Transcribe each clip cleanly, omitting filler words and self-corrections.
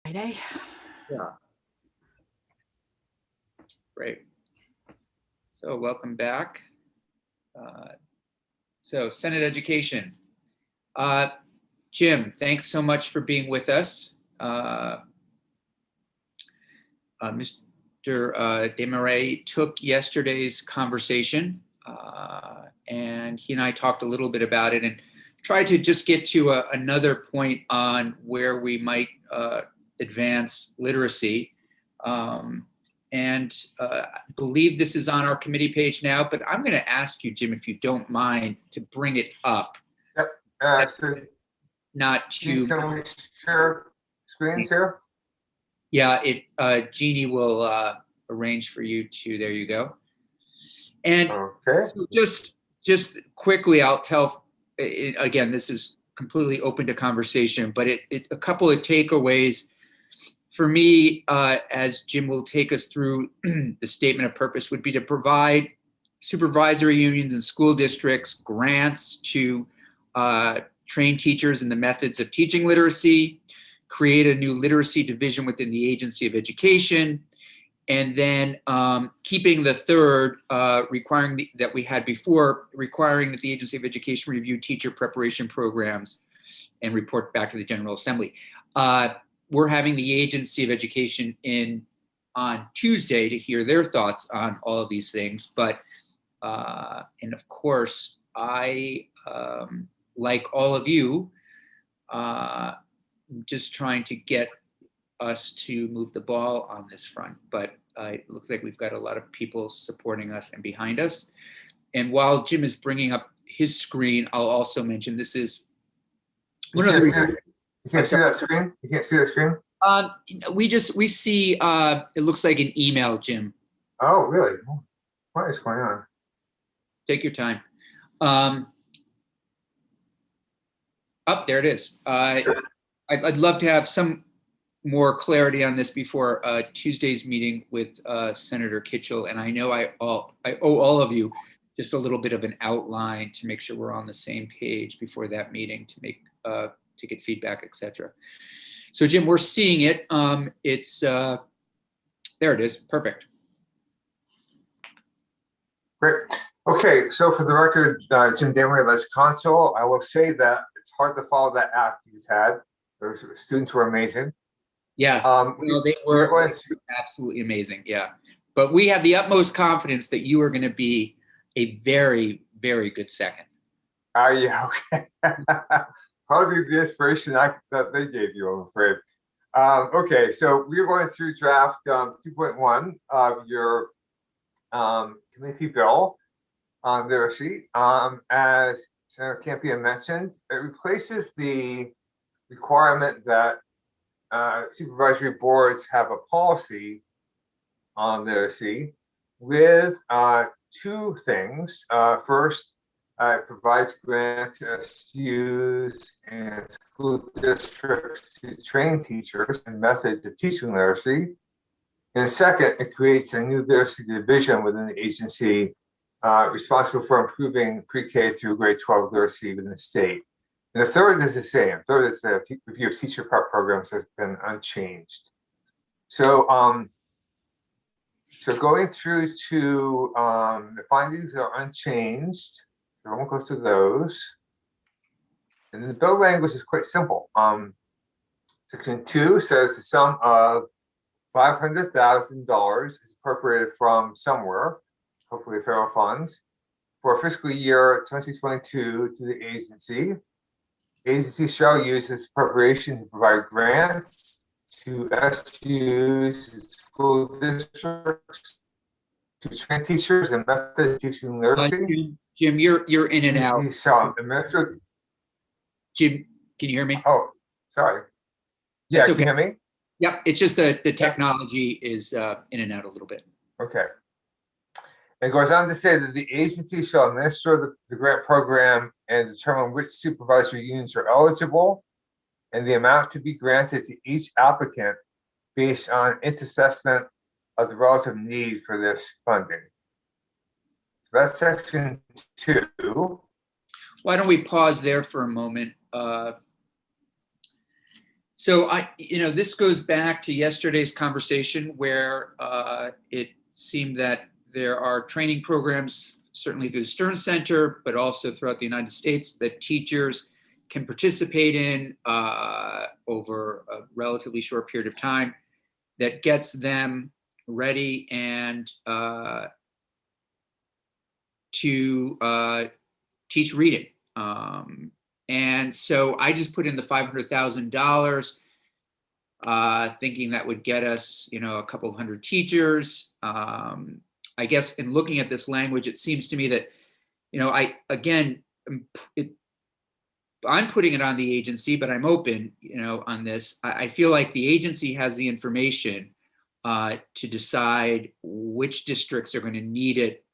Friday. Yeah. Great. So welcome back. So Senate Education. Jim, thanks so much for being with us. Mr. Desmarais took yesterday's conversation and he and I talked a little bit about it and tried to just get to another point on where we might advance literacy. I believe this is on our committee page now, but I'm going to ask you, Jim, if you don't mind, to bring it up. Yep. So not to. Can we share screens here? Yeah, Jeannie will arrange for you to. There you go. And okay. So just quickly, I'll tell. Again, this is completely open to conversation, but a couple of takeaways. For me, as Jim will take us through, the statement of purpose would be to provide supervisory unions and school districts grants to train teachers in the methods of teaching literacy, create a new literacy division within the Agency of Education, and then keeping the third, requiring that we had before, requiring that the Agency of Education review teacher preparation programs and report back to the General Assembly. We're having the Agency of Education in on Tuesday to hear their thoughts on all of these things. But, and of course, I, like all of you, just trying to get us to move the ball on this front. But it looks like we've got a lot of people supporting us and behind us. And while Jim is bringing up his screen, I'll also mention this is one of the. You can't see that screen? You can't see that screen? We see, it looks like an email, Jim. Oh, really? What is going on? Take your time. Oh, there it is. I'd love to have some more clarity on this before Tuesday's meeting with Senator Kitchell. And I know I owe all of you just a little bit of an outline to make sure we're on the same page before that meeting to make to get feedback, etc. So Jim, we're seeing it. It's there it is. Perfect. Great. Okay, so for the record, Jim Desmarais, Les Consul, I will say that it's hard to follow that app he's had. Those students were amazing. Yes, they were absolutely amazing. Yeah, but we have the utmost confidence that you are going to be a very, very good second. Yeah, okay. Probably the inspiration that they gave you, I'm afraid. Okay, so we're going through draft 2.1 of your committee bill on literacy. As Senator Campion mentioned, it replaces the requirement that supervisory boards have a policy on literacy with two things. First, it provides grants to SUs and school districts to train teachers in methods of teaching literacy. And second, it creates a new literacy division within the agency responsible for improving pre-K through grade 12 literacy within the state. And the third is the same. Third is the review of teacher prep programs has been unchanged. So, so going through to the findings are unchanged. So I won't go through those. And the bill language is quite simple. Section 2 says the sum of $500,000 is appropriated from somewhere, hopefully federal funds, for fiscal year 2022 to the agency. Agency shall use this appropriation to provide grants to SUs and school districts to train teachers in method of teaching literacy. Jim, you're in and out. Jim, can you hear me? Oh, sorry. Yeah, okay. Can you hear me? Yep, it's just that the technology is in and out a little bit. Okay. It goes on to say that the agency shall administer the grant program and determine which supervisory unions are eligible and the amount to be granted to each applicant based on its assessment of the relative need for this funding. So that's section 2. Why don't we pause there for a moment? So this goes back to yesterday's conversation where it seemed that there are training programs, certainly through the Stern Center, but also throughout the United States, that teachers can participate in over a relatively short period of time that gets them ready and to teach reading. And so I just put in the $500,000, thinking that would get us, a couple of hundred teachers. I guess in looking at this language, it seems to me that, I'm putting it on the agency, but I'm open, on this. I feel like the agency has the information to decide which districts are going to need it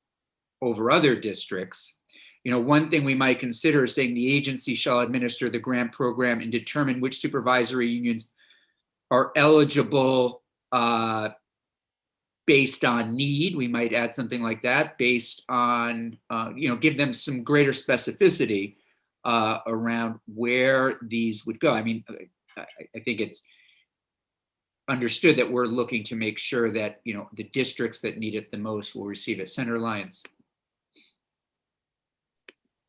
over other districts. One thing we might consider is saying the agency shall administer the grant program and determine which supervisory unions are eligible based on need. We might add something like that based on, give them some greater specificity around where these would go. I mean, I think it's understood that we're looking to make sure that, the districts that need it the most will receive it. Senator Lyons.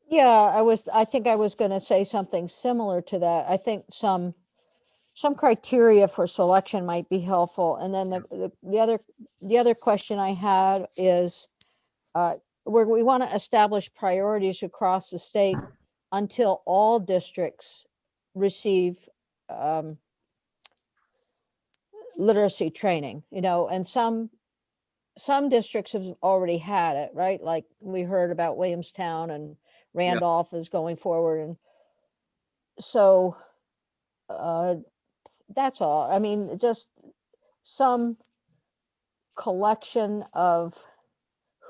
Yeah, I think I was going to say something similar to that. I think some criteria for selection might be helpful. And then the other question I had is where we want to establish priorities across the state until all districts receive literacy training, and some districts have already had it, right? Like we heard about Williamstown and Randolph is going forward. And so that's all. I mean, just some collection of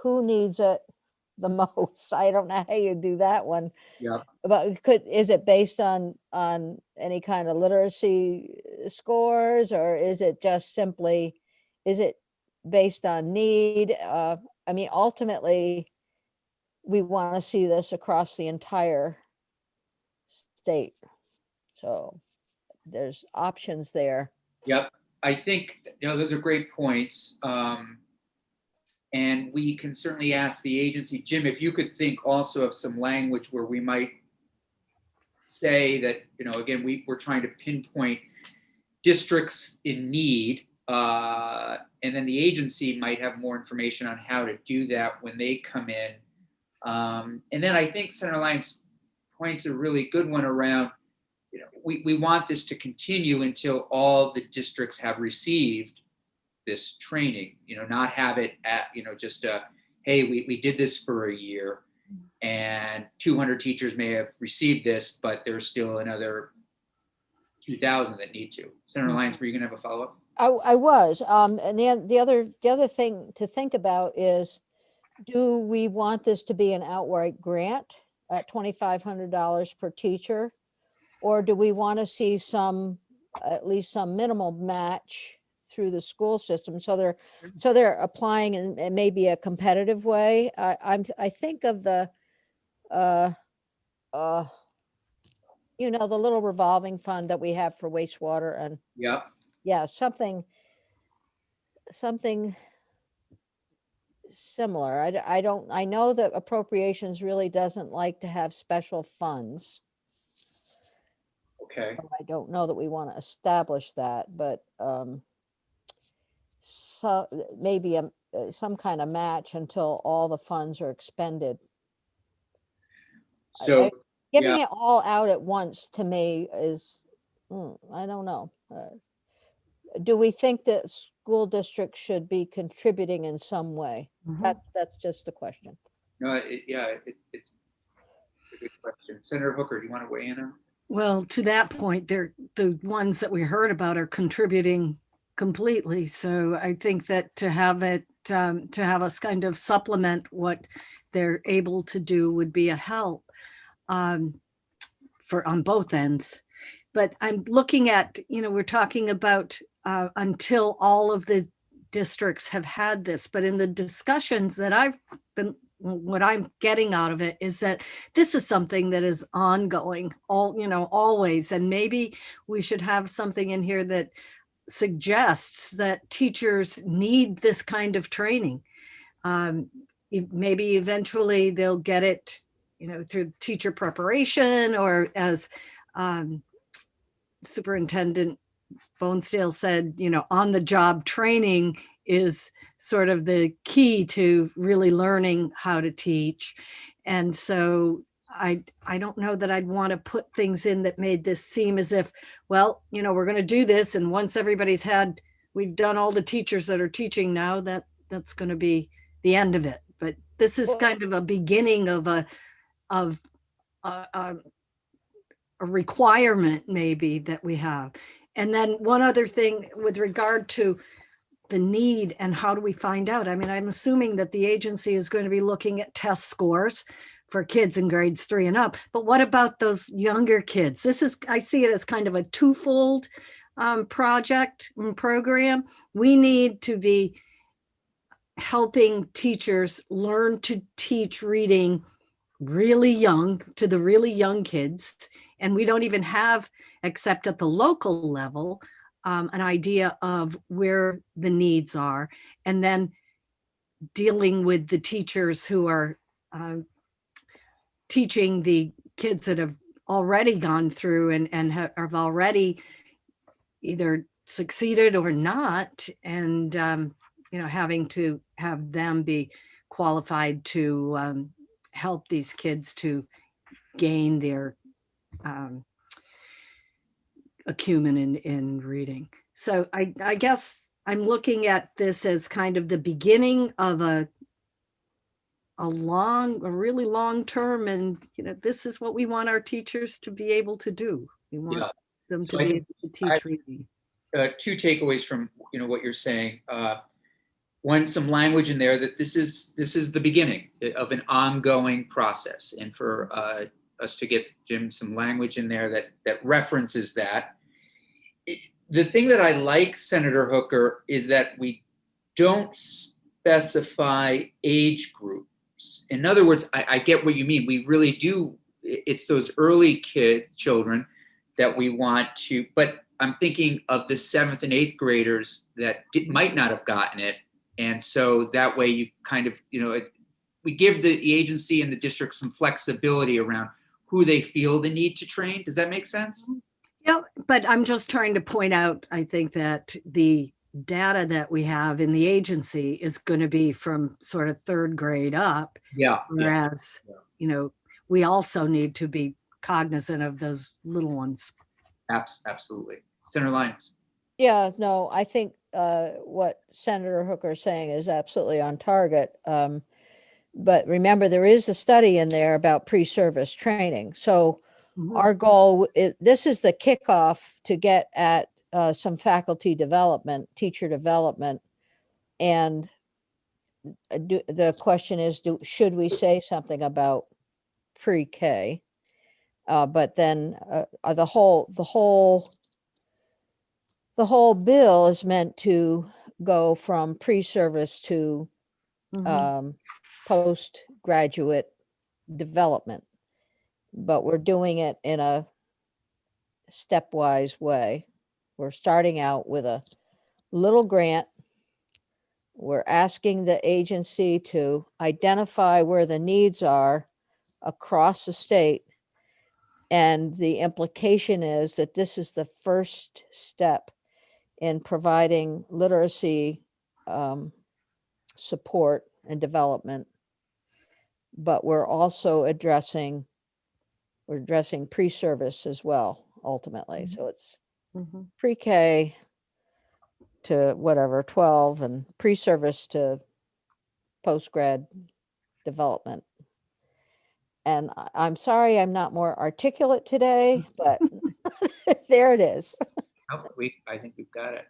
who needs it the most. I don't know how you do that one. Yeah. But is it based on any kind of literacy scores, or is it just simply, is it based on need? I mean, ultimately, we want to see this across the entire state. So there's options there. Yep. I think, those are great points. And we can certainly ask the agency, Jim, if you could think also of some language where we might say that, again, we're trying to pinpoint districts in need, and then the agency might have more information on how to do that when they come in. And then I think Senator Lyons points a really good one around, we want this to continue until all the districts have received this training, not have it at, just hey, we did this for a year and 200 teachers may have received this, but there's still another 2,000 that need to. Senator Lyons, were you gonna have a follow-up? I was, and the other thing to think about is, do we want this to be an outright grant at $2,500 per teacher? Or do we want to see at least some minimal match through the school system? So they're applying in maybe a competitive way. I think of the, the little revolving fund that we have for wastewater and something similar. I know that appropriations really doesn't like to have special funds. Okay. So I don't know that we want to establish that, but so maybe some kind of match until all the funds are expended. So giving it all out at once to me is, I don't know. Do we think that school districts should be contributing in some way? That's just the question. No, it's a good question. Senator Hooker, do you want to weigh in on? Well, to that point, the ones that we heard about are contributing completely. So I think that to have us kind of supplement what they're able to do would be a help on both ends. But I'm looking at, we're talking about until all of the districts have had this, but in the discussions that I've been what I'm getting out of it is that this is something that is ongoing, always. And maybe we should have something in here that suggests that teachers need this kind of training. Maybe eventually they'll get it, through teacher preparation, or as Superintendent Bonestale said, on the job training is sort of the key to really learning how to teach. And so I don't know that I'd want to put things in that made this seem as if, well, we're going to do this, and once we've done all the teachers that are teaching now, that's going to be the end of it. But this is kind of a beginning of a requirement maybe that we have. And then one other thing with regard to the need and how do we find out? I mean, I'm assuming that the agency is going to be looking at test scores for kids in grades 3 and up. But what about those younger kids? I see it as kind of a twofold project and program. We need to be helping teachers learn to teach reading really young to the really young kids. And we don't even have, except at the local level, an idea of where the needs are. And then dealing with the teachers who are teaching the kids that have already gone through and have already either succeeded or not, and having to have them be qualified to help these kids to gain their acumen in reading. So I guess I'm looking at this as kind of the beginning of a really long term, and this is what we want our teachers to be able to do. We want them So to I be think able to teach reading. Two takeaways from what you're saying. One, some language in there that this is the beginning of an ongoing process, and for us to get, Jim, some language in there that references that. The thing that I like, Senator Hooker, is that we don't specify age groups. In other words, I get what you mean. We really do. It's those early children that we want to, but I'm thinking of the 7th and 8th graders that might not have gotten it. And so that way you kind of, we give the agency and the district some flexibility around who they feel the need to train. Does that make sense? Yeah, but I'm just trying to point out, I think that the data that we have in the agency is going to be from sort of 3rd grade up. Yeah. Whereas, we also need to be cognizant of those little ones. Absolutely. Senator Lyons. Yeah, no, I think what Senator Hooker is saying is absolutely on target. But remember, there is a study in there about pre-service training. So our goal, this is the kickoff to get at some faculty development, teacher development. And the question is, should we say something about pre-K? But then the whole bill is meant to go from pre-service to postgraduate development, but we're doing it in a stepwise way. We're starting out with a little grant. We're asking the agency to identify where the needs are across the state. And the implication is that this is the first step in providing literacy support and development. But we're also addressing pre-service as well, ultimately. So it's pre-K to whatever, 12, and pre-service to post-grad development. And I'm sorry I'm not more articulate today, but there it is. I think we've got it.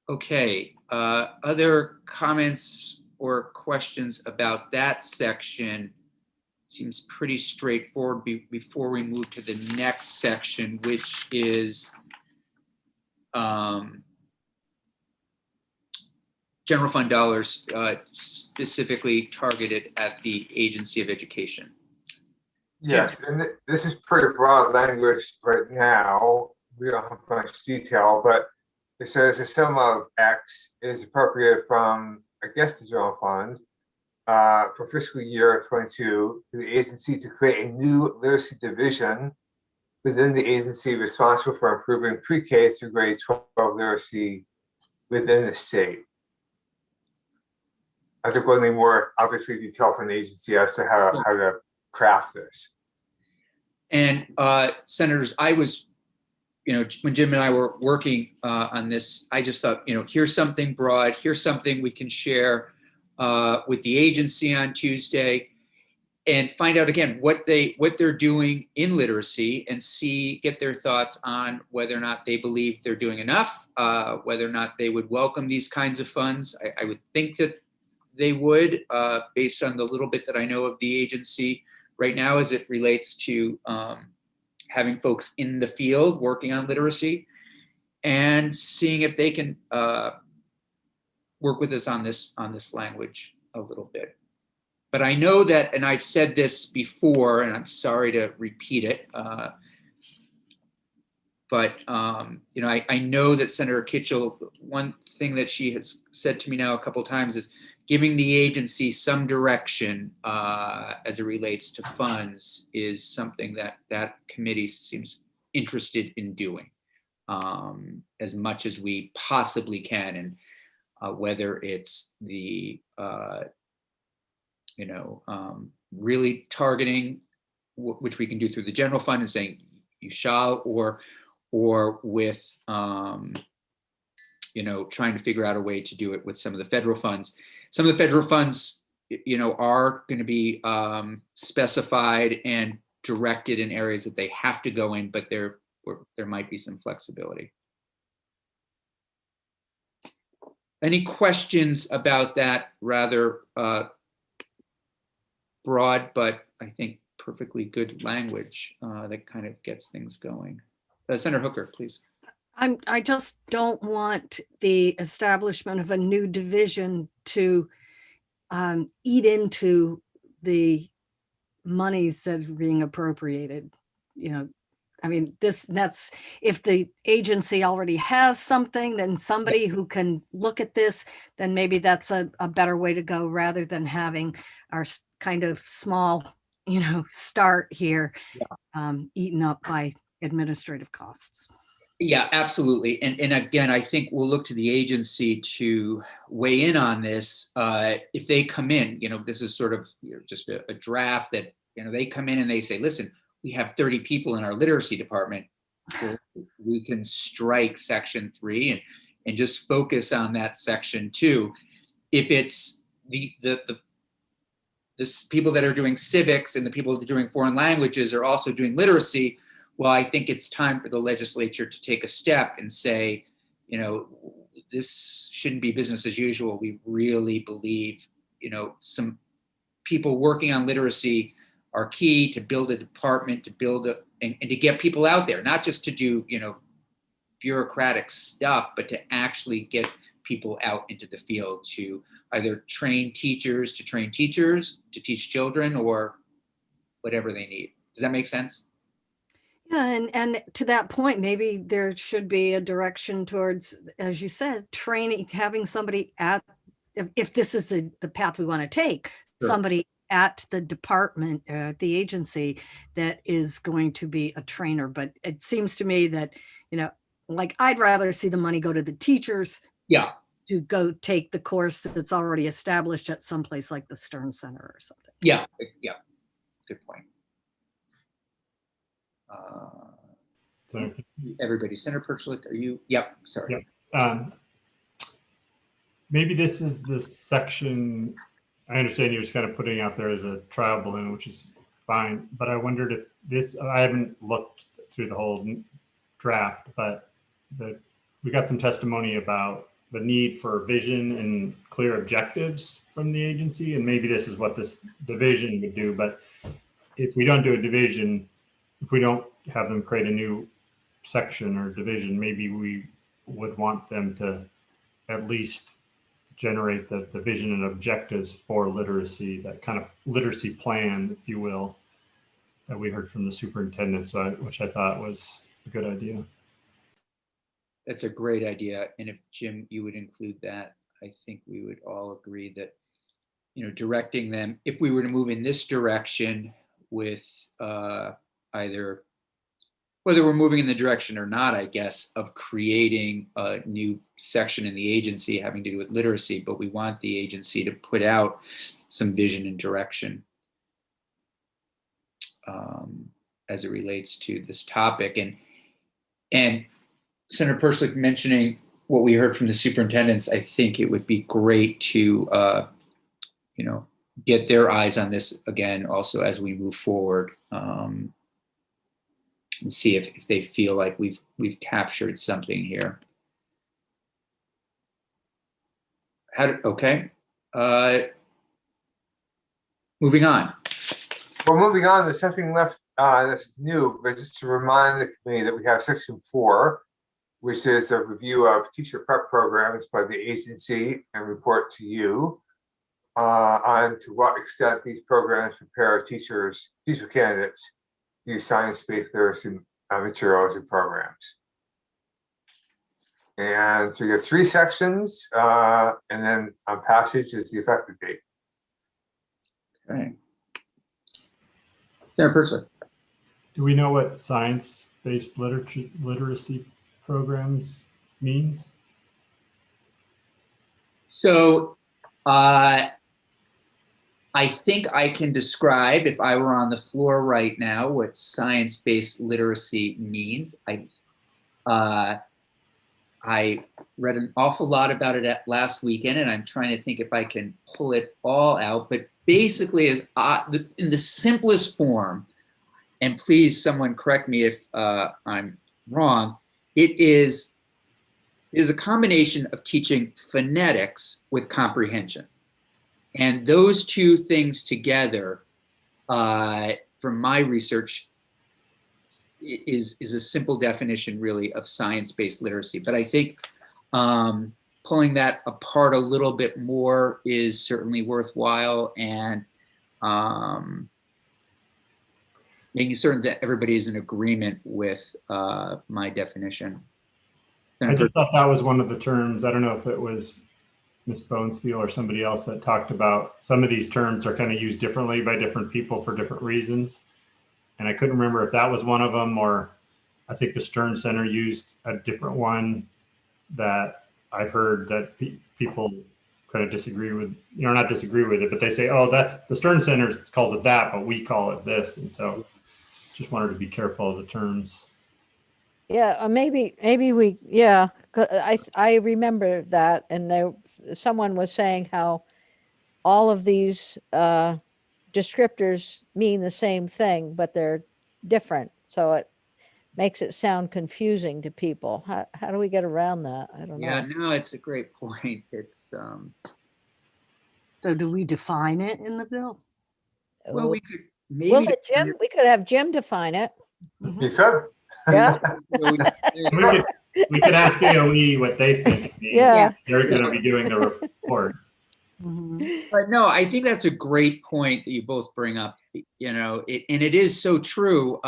Okay. Other comments or questions about that section? Seems pretty straightforward before we move to the next section, which is general fund dollars specifically targeted at the Agency of Education. Yes, and this is pretty broad language right now. We don't have much detail, but it says the sum of X is appropriate from, I guess, the general fund for fiscal year 22 to the agency to create a new literacy division within the agency responsible for improving pre-K through grade 12 literacy within the state. I think we'll need more, obviously, detail from the agency as to how to craft this. And Senators, I was, when Jim and I were working on this, I just thought, here's something broad, here's something we can share with the agency on Tuesday, and find out again what they're doing in literacy, and get their thoughts on whether or not they believe they're doing enough, whether or not they would welcome these kinds of funds. I would think that they would, based on the little bit that I know of the agency right now as it relates to having folks in the field working on literacy, and seeing if they can work with us on this language a little bit. But I know that, and I've said this before, and I'm sorry to repeat it, but I know that Senator Kitchell, one thing that she has said to me now a couple of times is giving the agency some direction as it relates to funds is something that committee seems interested in doing as much as we possibly can. And whether it's the, really targeting, which we can do through the general fund and saying you shall, or with, trying to figure out a way to do it with some of the federal funds. Some of the federal funds, are going to be specified and directed in areas that they have to go in, but there might be some flexibility. Any questions about that rather broad, but I think perfectly good language that kind of gets things going? Senator Hooker, please. I just don't want the establishment of a new division to eat into the monies that are being appropriated. That's if the agency already has something, then somebody who can look at this, then maybe that's a better way to go rather than having our kind of small, start here eaten up by administrative costs. Yeah, absolutely. And again, I think we'll look to the agency to weigh in on this. If they come in, this is sort of just a draft that, they come in and they say, listen, we have 30 people in our literacy department. We can strike section 3 and just focus on that section 2. If it's the people that are doing civics and the people that are doing foreign languages are also doing literacy, well, I think it's time for the legislature to take a step and say, this shouldn't be business as usual. We really believe, some people working on literacy are key to build a department, to build and to get people out there, not just to do, bureaucratic stuff, but to actually get people out into the field to either train teachers, to teach children, or whatever they need. Does that make sense? Yeah, and to that point, maybe there should be a direction towards, as you said, training, having somebody if this is the path we want to take, sure, somebody at the department, the agency that is going to be a trainer. But it seems to me that, I'd rather see the money go to the teachers. Yeah. To go take the course that's already established at some place like the Stern Center or something. Yeah. Good point. Everybody, Senator Perchlik, are you? Yep. Sorry. Yep. Maybe this is the section. I understand you're just kind of putting out there as a trial balloon, which is fine. But I wondered if this. I haven't looked through the whole draft, but we got some testimony about the need for vision and clear objectives from the agency, and maybe this is what this division would do. But if we don't do a division, if we don't have them create a new section or division, maybe we would want them to at least generate the vision and objectives for literacy, that kind of literacy plan, if you will, that we heard from the superintendent, which I thought was a good idea. That's a great idea. And if Jim, you would include that, I think we would all agree that, directing them, if we were to move in this direction with either, whether we're moving in the direction or not, I guess, of creating a new section in the agency having to do with literacy, but we want the agency to put out some vision and direction as it relates to this topic. And Senator Perslick mentioning what we heard from the superintendents, I think it would be great to, get their eyes on this again, also as we move forward, and see if they feel like we've captured something here. Okay. Moving on. Well, moving on, there's nothing left that's new, but just to remind the committee that we have section 4, which is a review of teacher prep programs by the agency and report to you on to what extent these programs prepare teacher candidates to use science-based literacy materials and programs. And so you have 3 sections, and then on passage is the effective date. Okay. Senator Perslick. Do we know what science-based literacy programs means? So I think I can describe, if I were on the floor right now, what science-based literacy means. I read an awful lot about it last weekend, and I'm trying to think if I can pull it all out. But basically, is in the simplest form, and please someone correct me if I'm wrong, it is a combination of teaching phonetics with comprehension. And those two things together, from my research, is a simple definition really of science-based literacy. But I think pulling that apart a little bit more is certainly worthwhile, and making certain that everybody is in agreement with my definition. I just thought that was one of the terms. I don't know if it was Ms. Bonesteel or somebody else that talked about some of these terms are kind of used differently by different people for different reasons. And I couldn't remember if that was one of them, or I think the Stern Center used a different one that I've heard that people kind of disagree with, not disagree with it, but they say, oh, that's the Stern Center calls it that, but we call it this. And so just wanted to be careful of the terms. Yeah, maybe we, yeah, 'cause I remember that, and someone was saying how all of these descriptors mean the same thing, but they're different. So it makes it sound confusing to people. How do we get around that? I don't know. Yeah, no, it's a great point. It's So do we define it in the bill? well, we could We'll maybe. let Jim, we could have Jim define it. You could. Yeah. We could ask AOE what they think it means. Yeah. They're going to be doing the report. Mhm. But no, I think that's a great point that you both bring up. And it is so true.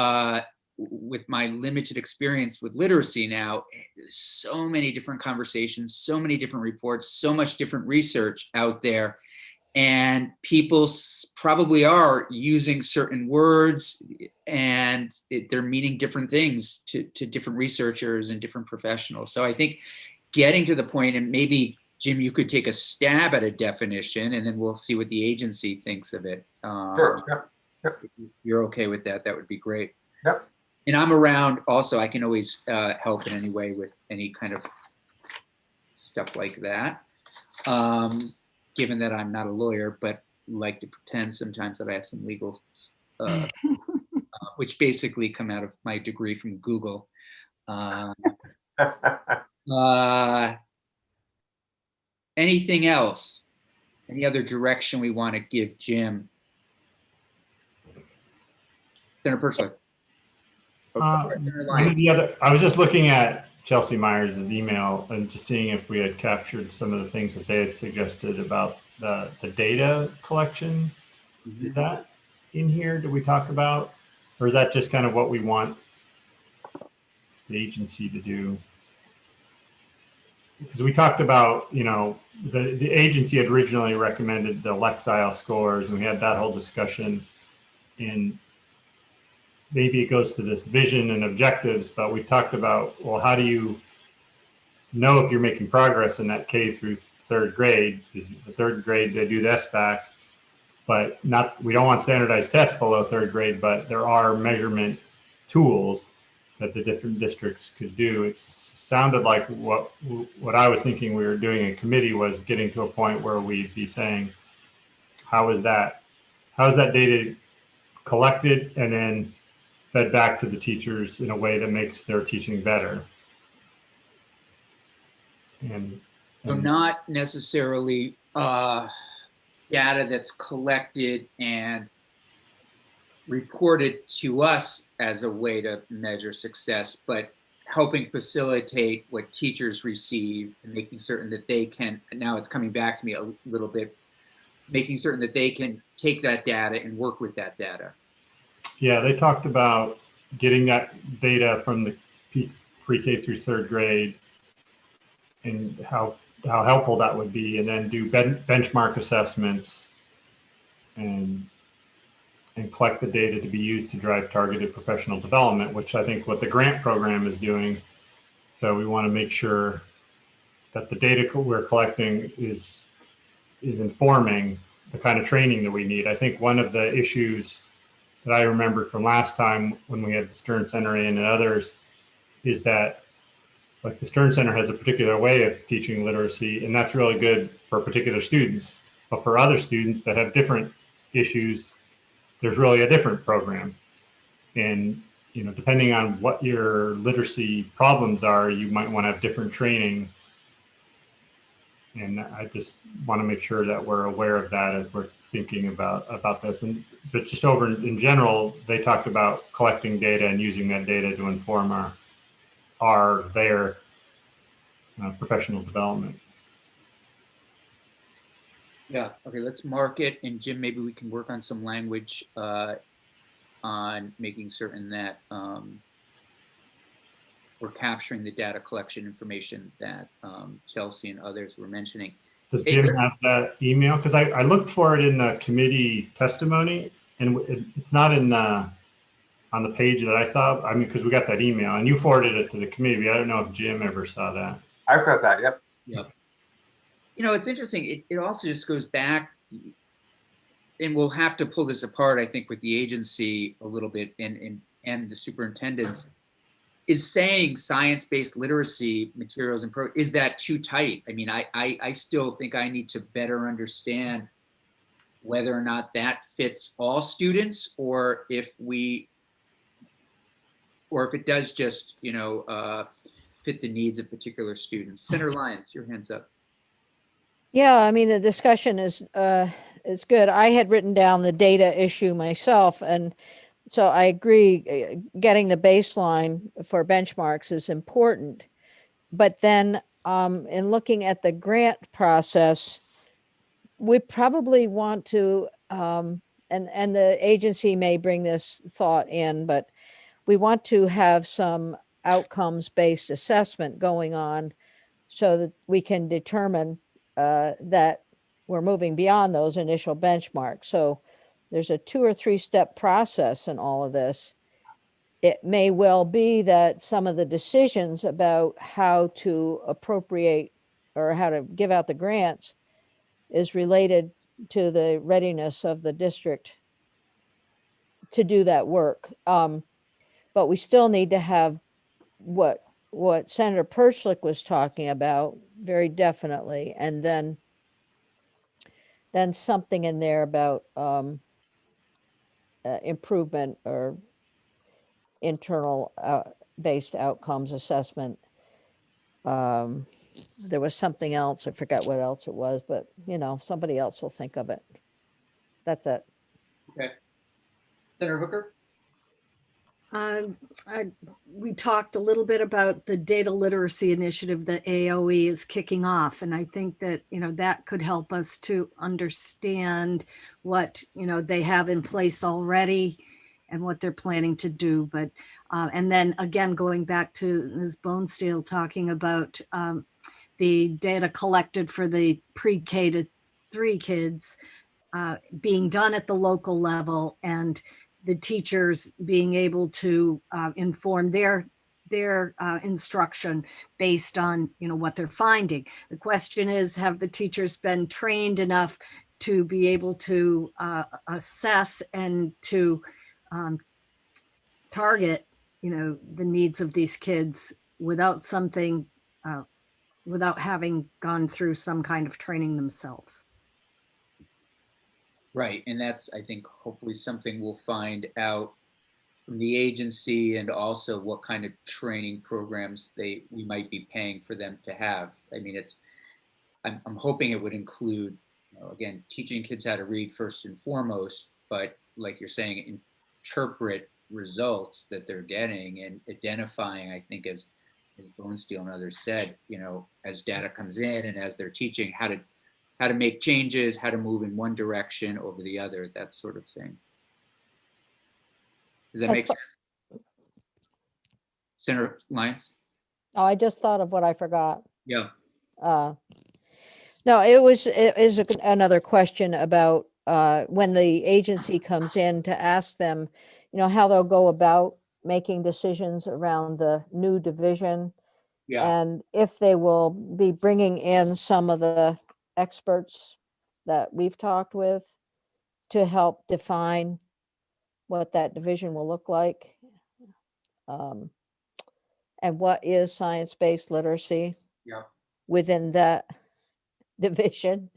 With my limited experience with literacy now, so many different conversations, so many different reports, so much different research out there. And people probably are using certain words, and they're meaning different things to different researchers and different professionals. So I think getting to the point, and maybe Jim, you could take a stab at a definition, and then we'll see what the agency thinks of it. Sure. Yep. If you're okay with that, that would be great. Yep. And I'm around also. I can always help in any way with any kind of stuff like that. Given that I'm not a lawyer, but like to pretend sometimes that I have some legal, which basically come out of my degree from Google. Anything else? Any other direction we want to give Jim? Senator Perslick. I was just looking at Chelsea Myers' email and just seeing if we had captured some of the things that they had suggested about the data collection. Is that in here? Did we talk about, or is that just kind of what we want the agency to do? Because we talked about, you know, the agency had originally recommended the Lexile scores, and we had that whole discussion. And maybe it goes to this vision and objectives, but we talked about, well, how do you know if you're making progress in that K through third grade? Because the third grade, they do the SBAC, but not, we don't want standardized tests below third grade, but there are measurement tools that the different districts could do. It sounded like what I was thinking we were doing in committee was getting to a point where we'd be saying, how is that data collected and then fed back to the teachers in a way that makes their teaching better? And So not necessarily data that's collected and reported to us as a way to measure success, but helping facilitate what teachers receive and making certain that they can, now it's coming back to me a little bit, making certain that they can take that data and work with that data. yeah, they talked about getting that data from the pre-K through third grade and how helpful that would be, and then do benchmark assessments and collect the data to be used to drive targeted professional development, which I think what the grant program is doing. So we want to make sure that the data we're collecting is informing the kind of training that we need. I think one of the issues that I remember from last time when we had the Stern Center in and others is that, like, the Stern Center has a particular way of teaching literacy, and that's really good for particular students. But for other students that have different issues, there's really a different program. And, you know, depending on what your literacy problems are, you might want to have different training. And I just want to make sure that we're aware of that as we're thinking about this. And but just over in general, they talked about collecting data and using that data to inform their professional development. Yeah, okay, let's mark it. And Jim, maybe we can work on some language on making certain that we're capturing the data collection information that Chelsea and others were mentioning. Does Jim have that email? Because I looked for it in the committee testimony, and it's not in on the page that I saw. I mean, because we got that email, and you forwarded it to the committee. I don't know if Jim ever saw that. I've got that. Yep. Yep. You know, it's interesting. It also just goes back, and we'll have to pull this apart, I think, with the agency a little bit and the superintendents, is saying science-based literacy materials and is that too tight? I mean, I still think I need to better understand whether or not that fits all students, or if it does just, you know, fit the needs of particular students. Senator Lyons, your hand's up. Yeah, I mean, the discussion is good. I had written down the data issue myself, and so I agree, getting the baseline for benchmarks is important. But then in looking at the grant process, we probably want to, and the agency may bring this thought in, but we want to have some outcomes-based assessment going on so that we can determine that we're moving beyond those initial benchmarks. So there's a 2 or 3 step process in all of this. It may well be that some of the decisions about how to appropriate or how to give out the grants is related to the readiness of the district to do that work. But we still need to have what Senator Perchlik was talking about very definitely, and then something in there about improvement or internal based outcomes assessment. There was something else, I forgot what else it was, but you know, somebody else will think of it. That's it. Okay. Senator Hooker? We talked a little bit about the data literacy initiative that AOE is kicking off. And I think that, that could help us to understand what, they have in place already and what they're planning to do. But, and then again, going back to Ms. Bonesteel talking about the data collected for the pre-K to 3 kids being done at the local level, and the teachers being able to inform their instruction based on what they're finding. The question is, have the teachers been trained enough to be able to assess and to target the needs of these kids without something without having gone through some kind of training themselves? Right, and that's, I think, hopefully something we'll find out from the agency, and also what kind of training programs we might be paying for them to have. I mean, I'm hoping it would include, again, teaching kids how to read first and foremost, but like you're saying, interpret results that they're getting and identifying, I think, as Bonesteel and others said, as data comes in and as they're teaching, how to make changes, how to move in one direction over the other, that sort of thing. Does that make sense? Senator Lyons? Oh, I just thought of what I forgot. Yeah. No, it is another question about when the agency comes in to ask them, how they'll go about making decisions around the new division. Yeah. And if they will be bringing in some of the experts that we've talked with to help define what that division will look like. And what is science-based literacy Yeah. within that division.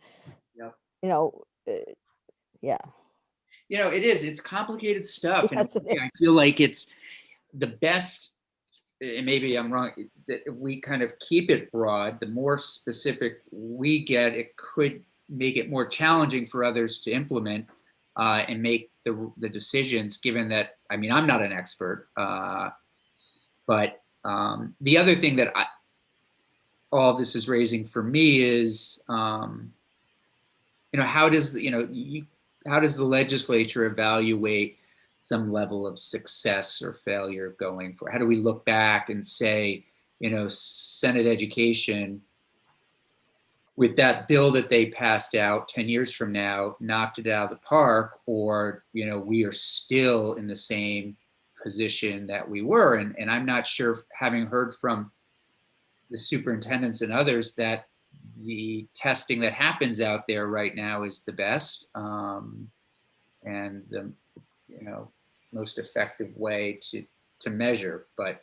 Yeah. Yeah. It is, it's complicated stuff. Yes, And it I is. feel like it's the best, and maybe I'm wrong, that if we kind of keep it broad, the more specific we get, it could make it more challenging for others to implement and make the decisions, given that, I mean, I'm not an expert, but the other thing that all of this is raising for me is, how does the legislature evaluate some level of success or failure going for? How do we look back and say, Senate Education, with that bill that they passed out 10 years from now, knocked it out of the park, or, we are still in the same position that we were. And I'm not sure, having heard from the superintendents and others, that the testing that happens out there right now is the best and the most effective way to measure. But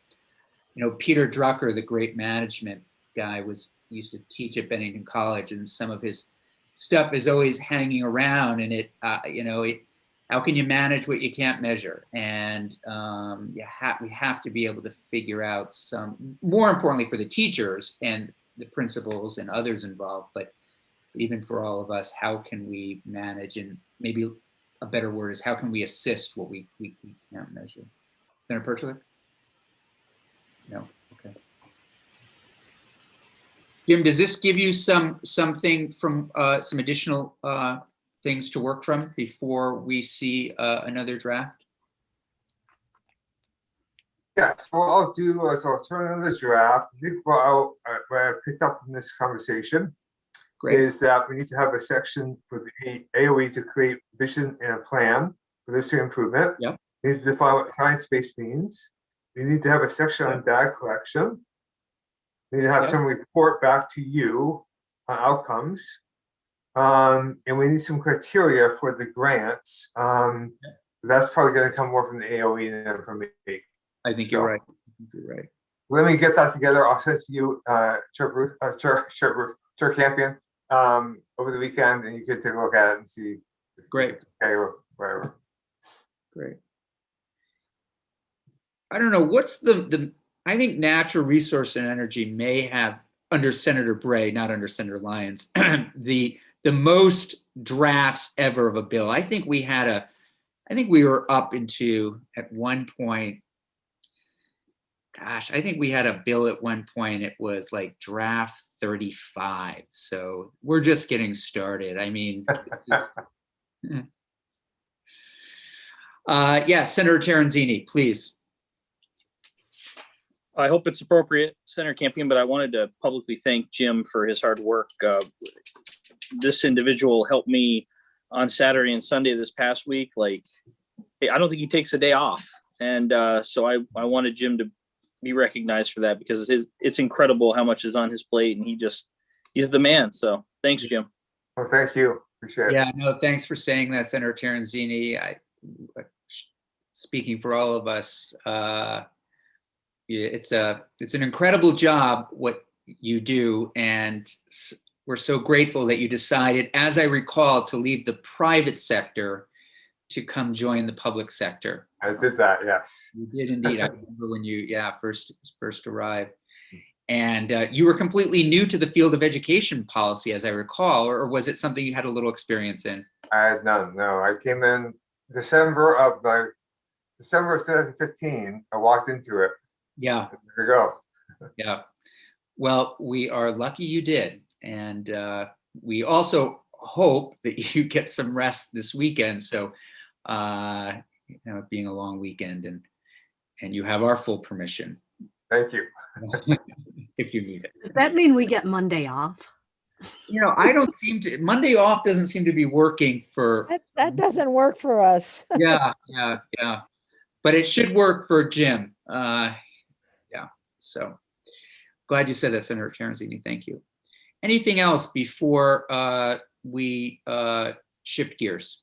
Peter Drucker, the great management guy, used to teach at Bennington College, and some of his stuff is always hanging around. And how can you manage what you can't measure? And we have to be able to figure out some, more importantly for the teachers and the principals and others involved, but even for all of us, how can we manage, and maybe a better word is, how can we assist what we can't measure? Senator Perchler? No, okay. Jim, does this give you something from some additional things to work from before we see another draft? Yes, what I'll do is I'll turn on the draft. I think what I picked up from this conversation Great. is that we need to have a section for the AOE to create vision and a plan for literacy improvement. Yep. We need to define what science-based means. We need to have a section on data collection. We need to have Yep. some report back to you on outcomes. And we need some criteria for the grants. That's probably going to come more from the AOE than from me. I think you're right. You're right. Let me get that together. I'll send it to you, Chair Campion, over the weekend, and you can take a look at it and see. Great. Okay, or whatever. Great. I don't know, what's I think natural resource and energy may have, under Senator Bray, not under Senator Lyons, the most drafts ever of a bill. I think we were up into, at one point, gosh, I think we had a bill at one point. It was like draft 35. So we're just getting started. I mean, yes, Senator Terenzini, please. I hope it's appropriate, Senator Campion, but I wanted to publicly thank Jim for his hard work. This individual helped me on Saturday and Sunday this past week. Like, I don't think he takes a day off. And so I wanted Jim to be recognized for that, because it's incredible how much is on his plate, and he's the man. So thanks, Jim. Well, thank you. Appreciate it. Yeah, no, thanks for saying that, Senator Terenzini. Speaking for all of us, it's an incredible job what you do, and we're so grateful that you decided, as I recall, to leave the private sector to come join the public sector. I did that, yes. You did indeed. I remember when you first arrived. And you were completely new to the field of education policy, as I recall, or was it something you had a little experience in? I had none, no. I came in December of 2015. I walked into it. Yeah. There you go. Yeah. Well, we are lucky you did. And we also hope that you get some rest this weekend. So, being a long weekend, and you have our full permission. Thank you. If you need it. Does that mean we get Monday off? I don't seem to, Monday off doesn't seem to be working for. That doesn't work for us. Yeah. But it should work for Jim. So glad you said that, Senator Terenzini. Thank you. Anything else before we shift gears?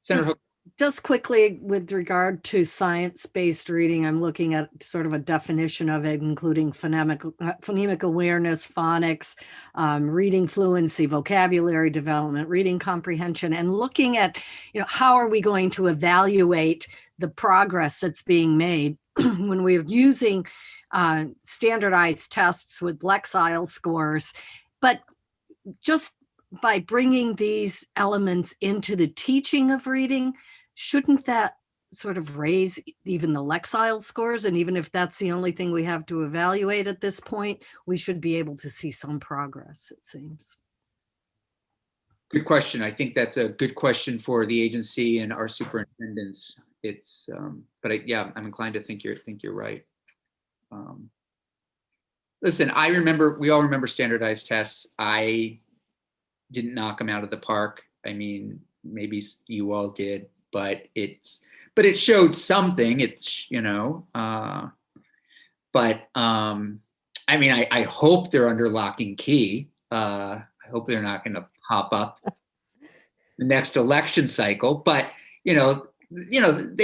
Senator Hook. Just quickly, with regard to science-based reading, I'm looking at sort of a definition of it, including phonemic awareness, phonics, reading fluency, vocabulary development, reading comprehension, and looking at, how are we going to evaluate the progress that's being made when we're using standardized tests with Lexile scores. But just by bringing these elements into the teaching of reading, shouldn't that sort of raise even the Lexile scores? And even if that's the only thing we have to evaluate at this point, we should be able to see some progress, it seems. Good question. I think that's a good question for the agency and our superintendents. It's, I'm inclined to think you're right. Listen, we all remember standardized tests. I didn't knock them out of the park. I mean, maybe you all did, but it showed something. I hope they're under lock and key. I hope they're not going to pop up the next election cycle, but they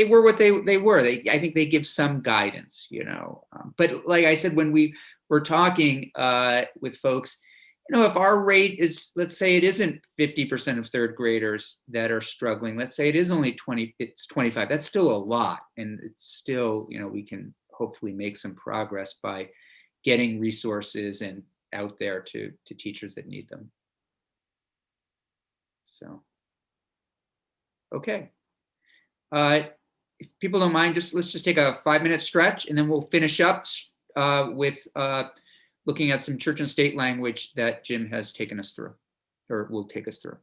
were what they were. I think they give some guidance, but like I said, when we were talking with folks, if our rate is, let's say it isn't 50% of third graders that are struggling, let's say it is only 20, it's 25, that's still a lot. And it's still, we can hopefully make some progress by getting resources and out there to teachers that need them. So, okay. If people don't mind, let's just take a 5-minute stretch, and then we'll finish up with looking at some church and state language that Jim has taken us through, or will take us through.